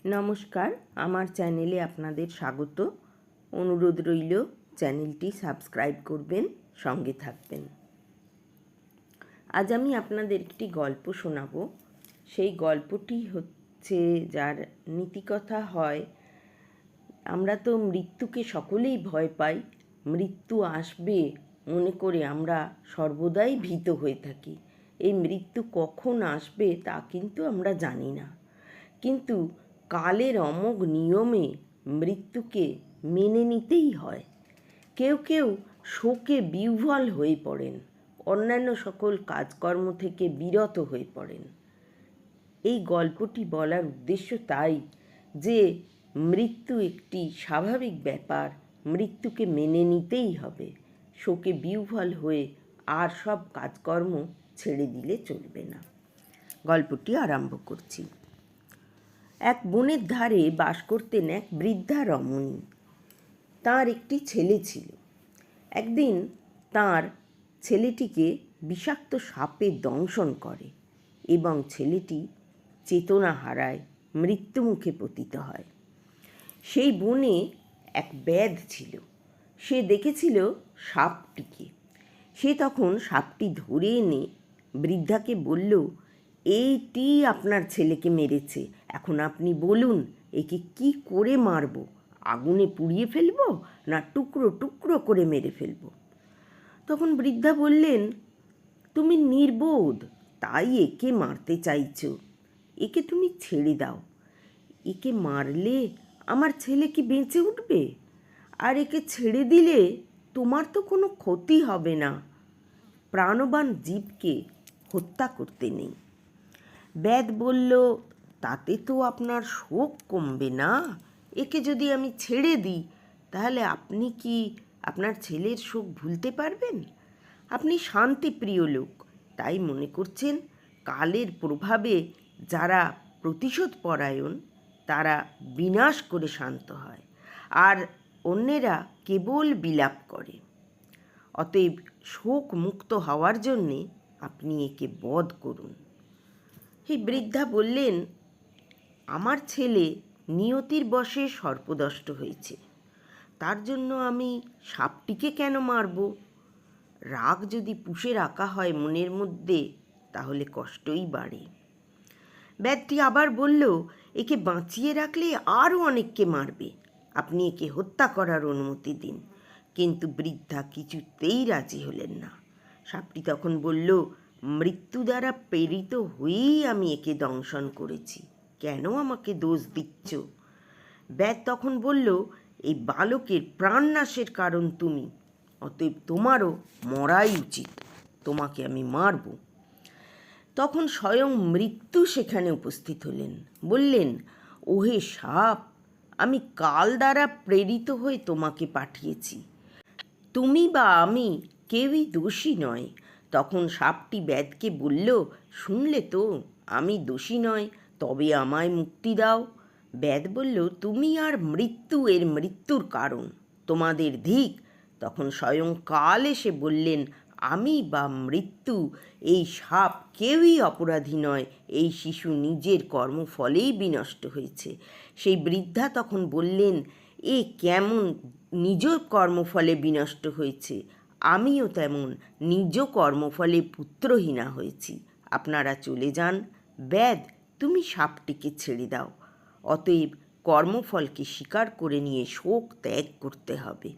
নমস্কার, আমার চ্যানেলে আপনাদের স্বাগত। অনুরোধ রইল চ্যানেলটি সাবস্ক্রাইব করবেন, সঙ্গে থাকবেন। আজ আমি আপনাদের একটি গল্প শোনাব। সেই গল্পটি হচ্ছে, যার নীতিকথা হয়, আমরা তো মৃত্যুকে সকলেই ভয় পাই। মৃত্যু আসবে মনে করে আমরা সর্বদাই ভীত হয়ে থাকি। এই মৃত্যু কখন আসবে তা কিন্তু আমরা জানি না, কিন্তু কালের অমোঘ নিয়মে মৃত্যুকে মেনে নিতেই হয়। কেউ কেউ শোকে বিহ্বল হয়ে পড়েন, অন্যান্য সকল কাজকর্ম থেকে বিরত হয়ে পড়েন। এই গল্পটি বলার উদ্দেশ্য তাই যে মৃত্যু একটি স্বাভাবিক ব্যাপার, মৃত্যুকে মেনে নিতেই হবে। শোকে বিহ্বল হয়ে আর সব কাজকর্ম ছেড়ে দিলে চলবে না। গল্পটি আরম্ভ করছি। এক বনের ধারে বাস করতেন এক বৃদ্ধা রমণী। তার একটি ছেলে ছিল। একদিন তার ছেলেটিকে বিষাক্ত সাপে দংশন করে এবং ছেলেটি চেতনা হারায়, মৃত্যুমুখে পতিত হয়। সেই বনে এক ব্যাধ ছিল। সে দেখেছিল সাপটিকে। সে তখন সাপটি ধরে এনে বৃদ্ধাকে বলল, এইটি আপনার ছেলেকে মেরেছে, এখন আপনি বলুন একে কি করে মারব? আগুনে পুড়িয়ে ফেলবো না টুকরো টুকরো করে মেরে ফেলবো? তখন বৃদ্ধা বললেন, তুমি নির্বোধ, তাই একে মারতে চাইছো। একে তুমি ছেড়ে দাও। একে মারলে আমার ছেলে কি বেঁচে উঠবে? আর একে ছেড়ে দিলে তোমার তো কোনো ক্ষতি হবে না। প্রাণবান জীবকে হত্যা করতে নেই। ব্যাধ বলল, তাতে তো আপনার শোক কমবে না। একে যদি আমি ছেড়ে দিই, তাহলে আপনি কি আপনার ছেলের শোক ভুলতে পারবেন? আপনি শান্তিপ্রিয় লোক, তাই মনে করছেন কালের প্রভাবে যারা প্রতিশোধ পরায়ণ তারা বিনাশ করে শান্ত হয়, আর অন্যেরা কেবল বিলাপ করে। অতএব শোক মুক্ত হওয়ার জন্যে আপনি একে বধ করুন। এই বৃদ্ধা বললেন, আমার ছেলে নিয়তির বশে সর্পদষ্ট হয়েছে, তার জন্য আমি সাপটিকে কেন মারব? রাগ যদি পুষে রাখা হয় মনের মধ্যে, তাহলে কষ্টই বাড়ে। ব্যাধটি আবার বলল, একে বাঁচিয়ে রাখলে আরও অনেককে মারবে, আপনি একে হত্যা করার অনুমতি দিন। কিন্তু বৃদ্ধা কিছুতেই রাজি হলেন না। সাপটি তখন বলল, মৃত্যু দ্বারা প্রেরিত হয়েই আমি একে দংশন করেছি, কেন আমাকে দোষ দিচ্ছ? ব্যাধ তখন বলল, এই বালকের প্রাণনাশের কারণ তুমি, অতএব তোমারও মরাই উচিত, তোমাকে আমি মারব। তখন স্বয়ং মৃত্যু সেখানে উপস্থিত হলেন। বললেন, ওহে সাপ, আমি কাল দ্বারা প্রেরিত হয়ে তোমাকে পাঠিয়েছি, তুমি বা আমি কেউই দোষী নয়। তখন সাপটি ব্যাধকে বলল, শুনলে তো, আমি দোষী নয়, তবে আমায় মুক্তি দাও। ব্যাধ বলল, তুমি আর মৃত্যু এর মৃত্যুর কারণ, তোমাদের ধিক। তখন স্বয়ং কাল এসে বললেন, আমি বা মৃত্যু, এই সাপ কেউই অপরাধী নয়, এই শিশু নিজের কর্মফলেই বিনষ্ট হয়েছে। সেই বৃদ্ধা তখন বললেন, এ কেমন নিজ কর্মফলে বিনষ্ট হয়েছে? আমিও তেমন নিজ কর্মফলে পুত্রহীনা হয়েছি। আপনারা চলে যান। ব্যাধ, তুমি সাপটিকে ছেড়ে দাও। অতএব কর্মফলকে স্বীকার করে নিয়ে শোক ত্যাগ করতে হবে।